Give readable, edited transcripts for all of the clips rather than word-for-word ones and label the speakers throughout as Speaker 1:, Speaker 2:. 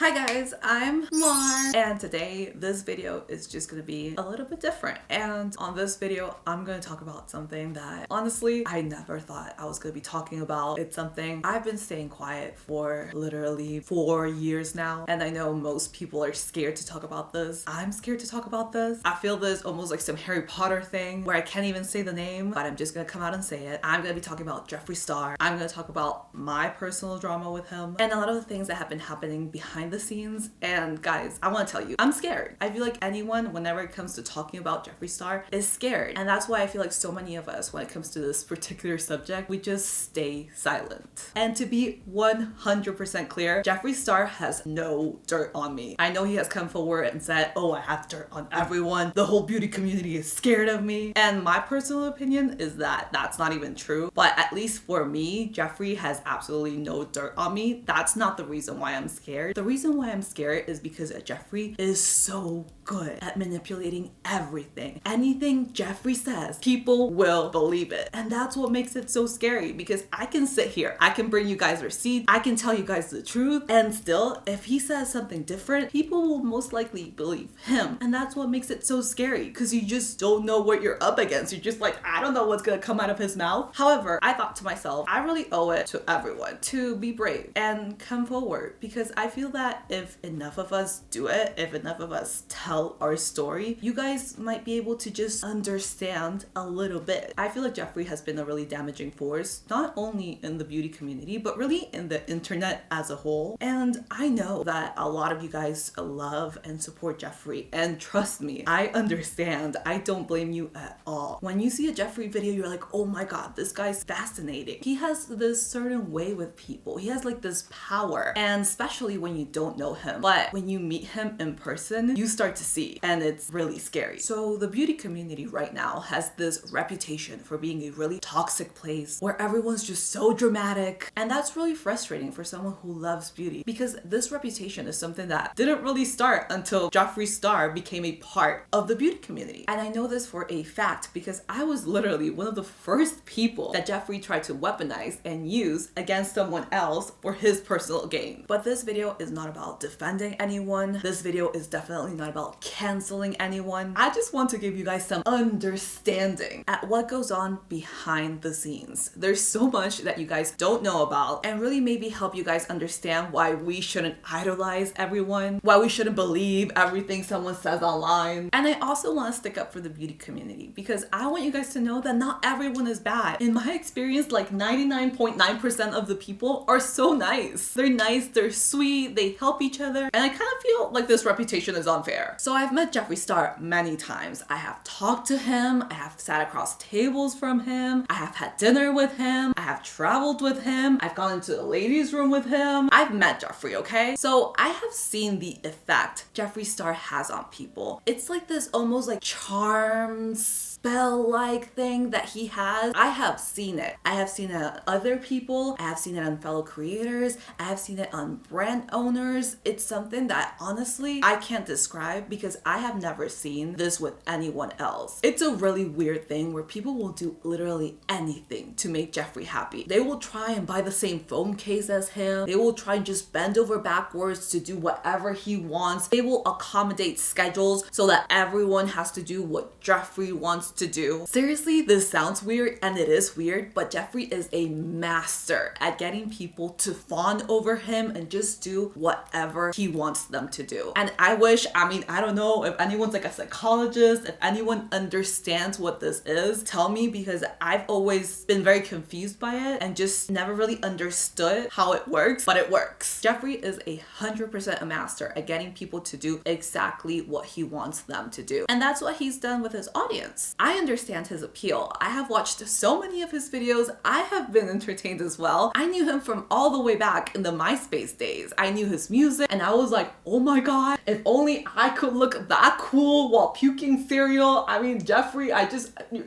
Speaker 1: Hi guys, I'm Mar, and today this video is just gonna be a little bit different. And on this video, I'm gonna talk about something that honestly I never thought I was gonna be talking about. It's something I've been staying quiet for literally 4 years now, and I know most people are scared to talk about this. I'm scared to talk about this. I feel this almost like some Harry Potter thing where I can't even say the name, but I'm just gonna come out and say it. I'm gonna be talking about Jeffree Star. I'm gonna talk about my personal drama with him and a lot of the things that have been happening behind the scenes. And guys, I want to tell you, I'm scared. I feel like anyone, whenever it comes to talking about Jeffree Star, is scared. And that's why I feel like so many of us, when it comes to this particular subject, we just stay silent. And to be 100% clear, Jeffree Star has no dirt on me. I know he has come forward and said, oh, I have dirt on everyone. The whole beauty community is scared of me. And my personal opinion is that that's not even true. But at least for me, Jeffree has absolutely no dirt on me. That's not the reason why I'm scared. The reason why I'm scared is because Jeffree is so good at manipulating everything. Anything Jeffree says, people will believe it. And that's what makes it so scary, because I can sit here, I can bring you guys receipts, I can tell you guys the truth, and still, if he says something different, people will most likely believe him. And that's what makes it so scary, because you just don't know what you're up against. You're just like, I don't know what's gonna come out of his mouth. However, I thought to myself, I really owe it to everyone to be brave and come forward, because I feel that if enough of us do it, if enough of us tell our story, you guys might be able to just understand a little bit. I feel like Jeffree has been a really damaging force, not only in the beauty community, but really in the internet as a whole. And I know that a lot of you guys love and support Jeffree, and trust me, I understand. I don't blame you at all. When you see a Jeffree video, you're like, oh my god, this guy's fascinating. He has this certain way with people. He has like this power, and especially when you don't know him. But when you meet him in person, you start to see, and it's really scary. So the beauty community right now has this reputation for being a really toxic place where everyone's just so dramatic, and that's really frustrating for someone who loves beauty, because this reputation is something that didn't really start until Jeffree Star became a part of the beauty community. And I know this for a fact because I was literally one of the first people that Jeffree tried to weaponize and use against someone else for his personal gain. But this video is not about defending anyone. This video is definitely not about canceling anyone. I just want to give you guys some understanding at what goes on behind the scenes. There's so much that you guys don't know about, and really maybe help you guys understand why we shouldn't idolize everyone, why we shouldn't believe everything someone says online. And I also want to stick up for the beauty community, because I want you guys to know that not everyone is bad. In my experience, like 99.9% of the people are so nice. They're nice, they're sweet, they help each other, and I kind of feel like this reputation is unfair. So I've met Jeffree Star many times. I have talked to him, I have sat across tables from him, I have had dinner with him, I have traveled with him, I've gone into the ladies' room with him. I've met Jeffree, okay? So I have seen the effect Jeffree Star has on people. It's like this almost like charm spell-like thing that he has. I have seen it. I have seen it on other people. I have seen it on fellow creators. I have seen it on brand owners. It's something that honestly I can't describe, because I have never seen this with anyone else. It's a really weird thing where people will do literally anything to make Jeffree happy. They will try and buy the same phone case as him. They will try and just bend over backwards to do whatever he wants. They will accommodate schedules so that everyone has to do what Jeffree wants to do. Seriously, this sounds weird, and it is weird, but Jeffree is a master at getting people to fawn over him and just do whatever he wants them to do. And I wish, I don't know if anyone's like a psychologist, if anyone understands what this is, tell me, because I've always been very confused by it and just never really understood how it works, but it works. Jeffree is 100% a master at getting people to do exactly what he wants them to do. And that's what he's done with his audience. I understand his appeal. I have watched so many of his videos. I have been entertained as well. I knew him from all the way back in the MySpace days. I knew his music, and I was like, oh my god, if only I could look that cool while puking cereal. Jeffree,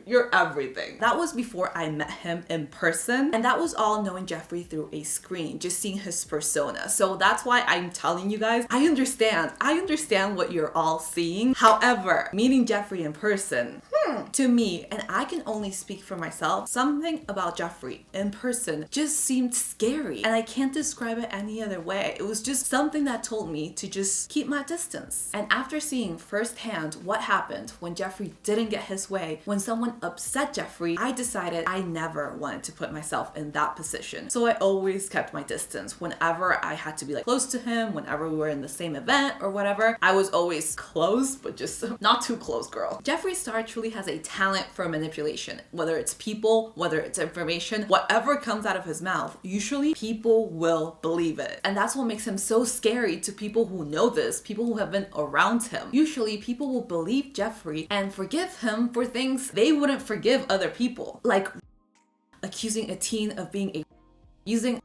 Speaker 1: you're everything. That was before I met him in person, and that was all knowing Jeffree through a screen, just seeing his persona. So that's why I'm telling you guys, I understand what you're all seeing. However, meeting Jeffree in person, to me, and I can only speak for myself, something about Jeffree in person just seemed scary, and I can't describe it any other way. It was just something that told me to just keep my distance. And after seeing firsthand what happened when Jeffree didn't get his way, when someone upset Jeffree, I decided I never wanted to put myself in that position. So I always kept my distance. Whenever I had to be like close to him, whenever we were in the same event or whatever, I was always close, but just not too close, girl. Jeffree Star truly has a talent for manipulation, whether it's people, whether it's information, whatever comes out of his mouth, usually people will believe it. And that's what makes him so scary to people who know this, people who have been around him. Usually people will believe Jeffree and forgive him for things they wouldn't forgive other people. Like accusing a teen of being a using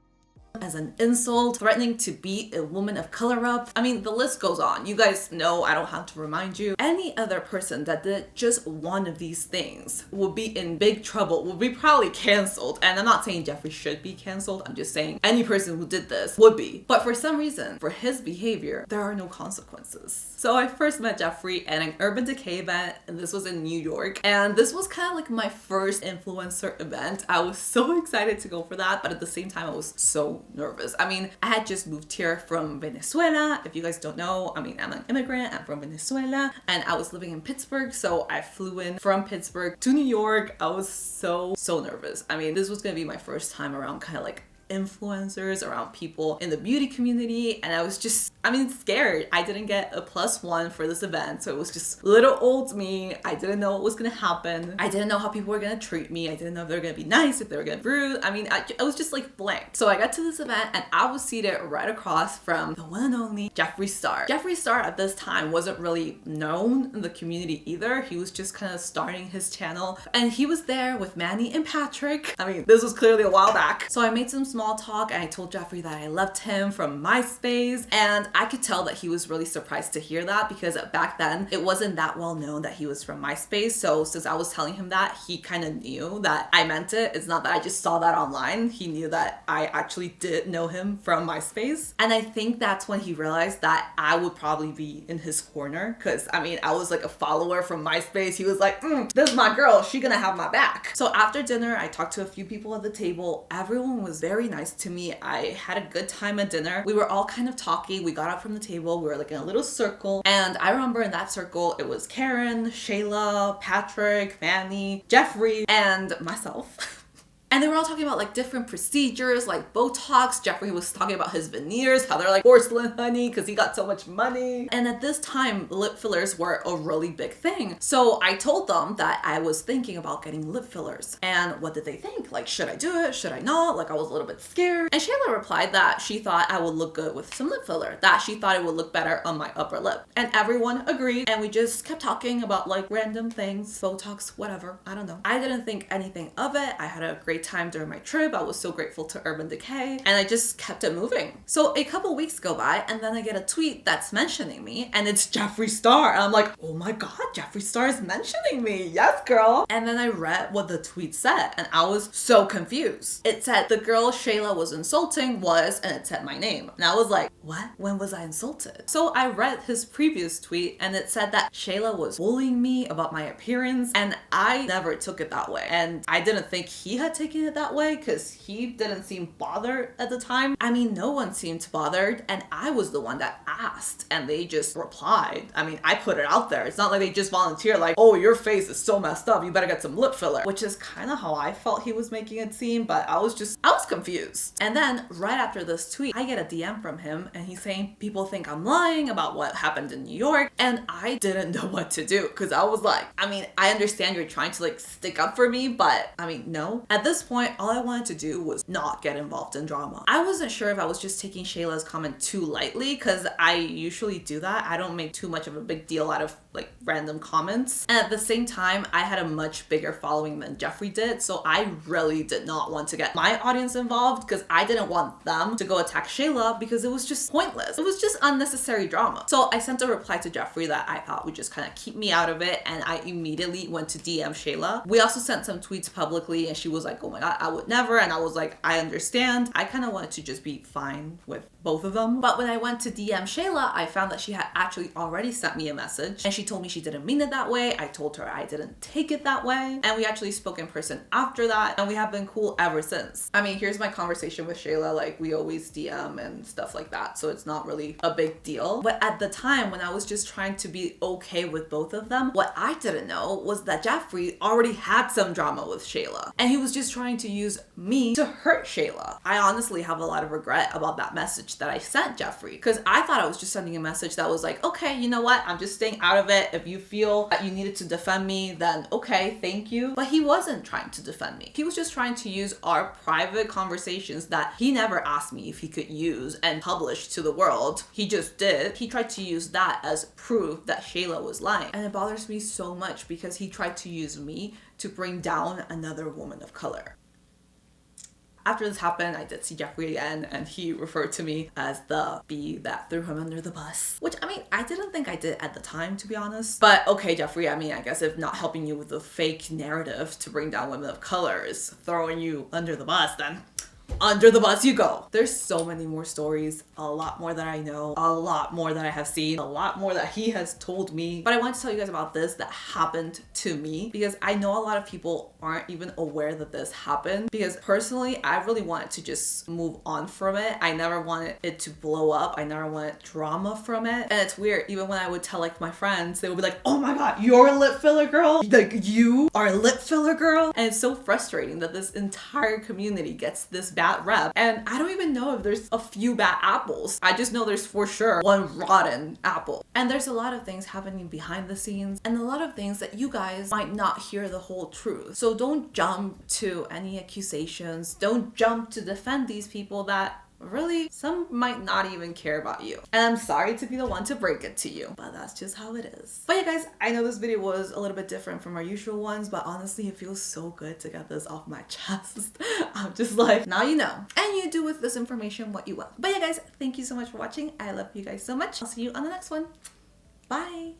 Speaker 1: as an insult, threatening to beat a woman of color up. I mean, the list goes on. You guys know, I don't have to remind you. Any other person that did just one of these things would be in big trouble, would be probably canceled. And I'm not saying Jeffree should be canceled. I'm just saying any person who did this would be. But for some reason, for his behavior, there are no consequences. So I first met Jeffree at an Urban Decay event, and this was in New York. And this was kind of like my first influencer event. I was so excited to go for that, but at the same time, I was so nervous. I mean, I had just moved here from Venezuela. If you guys don't know, I mean, I'm an immigrant. I'm from Venezuela, and I was living in Pittsburgh. So I flew in from Pittsburgh to New York. I was so nervous. I mean, this was gonna be my first time around kind of like influencers, around people in the beauty community, and I was just, I mean, scared. I didn't get a +1 for this event, so it was just little old me. I didn't know what was gonna happen. I didn't know how people were gonna treat me. I didn't know if they were gonna be nice, if they were gonna be rude. I mean, I was just like blank. So I got to this event and I was seated right across from the one and only Jeffree Star. Jeffree Star at this time wasn't really known in the community either. He was just kind of starting his channel, and he was there with Manny and Patrick. I mean, this was clearly a while back. So I made some small talk and I told Jeffree that I loved him from MySpace, and I could tell that he was really surprised to hear that, because back then it wasn't that well known that he was from MySpace. So since I was telling him that, he kind of knew that I meant it. It's not that I just saw that online. He knew that I actually did know him from MySpace. And I think that's when he realized that I would probably be in his corner, because I mean, I was like a follower from MySpace. He was like, this is my girl, she gonna have my back. So after dinner, I talked to a few people at the table. Everyone was very nice to me. I had a good time at dinner. We were all kind of talking. We got up from the table. We were like in a little circle. And I remember in that circle, it was Karen, Shayla, Patrick, Manny, Jeffree, and myself. And they were all talking about like different procedures, like Botox. Jeffree was talking about his veneers, how they're like porcelain honey because he got so much money. And at this time, lip fillers were a really big thing. So I told them that I was thinking about getting lip fillers. And what did they think? Like, should I do it? Should I not? Like, I was a little bit scared. And Shayla replied that she thought I would look good with some lip filler, that she thought it would look better on my upper lip. And everyone agreed. And we just kept talking about like random things, Botox, whatever. I don't know. I didn't think anything of it. I had a great time during my trip. I was so grateful to Urban Decay, and I just kept it moving. So a couple weeks go by, and then I get a tweet that's mentioning me, and it's Jeffree Star. And I'm like, oh my god, Jeffree Star is mentioning me. Yes, girl. And then I read what the tweet said, and I was so confused. It said the girl Shayla was insulting was, and it said my name. And I was like, what? When was I insulted? So I read his previous tweet, and it said that Shayla was bullying me about my appearance, and I never took it that way. And I didn't think he had taken it that way, because he didn't seem bothered at the time. I mean, no one seemed bothered, and I was the one that asked, and they just replied. I mean, I put it out there. It's not like they just volunteered like, oh, your face is so messed up, you better get some lip filler, which is kind of how I felt he was making it seem, but I was confused. And then right after this tweet, I get a DM from him, and he's saying people think I'm lying about what happened in New York, and I didn't know what to do, because I was like, I mean, I understand you're trying to like stick up for me, but I mean, no. At this point, all I wanted to do was not get involved in drama. I wasn't sure if I was just taking Shayla's comment too lightly, because I usually do that. I don't make too much of a big deal out of like random comments. And at the same time, I had a much bigger following than Jeffree did, so I really did not want to get my audience involved, because I didn't want them to go attack Shayla, because it was just pointless. It was just unnecessary drama. So I sent a reply to Jeffree that I thought would just kind of keep me out of it, and I immediately went to DM Shayla. We also sent some tweets publicly, and she was like oh my god, I would never. And I was like, I understand. I kind of wanted to just be fine with both of them. But when I went to DM Shayla, I found that she had actually already sent me a message, and she told me she didn't mean it that way. I told her I didn't take it that way, and we actually spoke in person after that, and we have been cool ever since. I mean, here's my conversation with Shayla. Like, we always DM and stuff like that, so it's not really a big deal. But at the time, when I was just trying to be okay with both of them, what I didn't know was that Jeffree already had some drama with Shayla, and he was just trying to use me to hurt Shayla. I honestly have a lot of regret about that message that I sent Jeffree, because I thought I was just sending a message that was like, okay, you know what, I'm just staying out of it. If you feel that you needed to defend me, then okay, thank you. But he wasn't trying to defend me. He was just trying to use our private conversations that he never asked me if he could use and publish to the world. He just did. He tried to use that as proof that Shayla was lying. And it bothers me so much because he tried to use me to bring down another woman of color. After this happened, I did see Jeffree again, and he referred to me as the bee that threw him under the bus. Which, I mean, I didn't think I did at the time, to be honest. But okay, Jeffree, I mean, I guess if not helping you with the fake narrative to bring down women of color is throwing you under the bus, then under the bus you go. There's so many more stories, a lot more that I know, a lot more that I have seen, a lot more that he has told me. But I want to tell you guys about this that happened to me, because I know a lot of people aren't even aware that this happened, because personally, I really wanted to just move on from it. I never wanted it to blow up. I never wanted drama from it. And it's weird, even when I would tell like my friends, they would be like, oh my god, you're a lip filler girl? Like, you are a lip filler girl? And it's so frustrating that this entire community gets this bad rep, and I don't even know if there's a few bad apples. I just know there's for sure one rotten apple. And there's a lot of things happening behind the scenes, and a lot of things that you guys might not hear the whole truth. So don't jump to any accusations. Don't jump to defend these people that really, some might not even care about you. And I'm sorry to be the one to break it to you, but that's just how it is. But yeah, guys, I know this video was a little bit different from our usual ones, but honestly, it feels so good to get this off my chest. I'm just like, now you know. And you do with this information what you will. But yeah, guys, thank you so much for watching. I love you guys so much. I'll see you on the next one. Bye.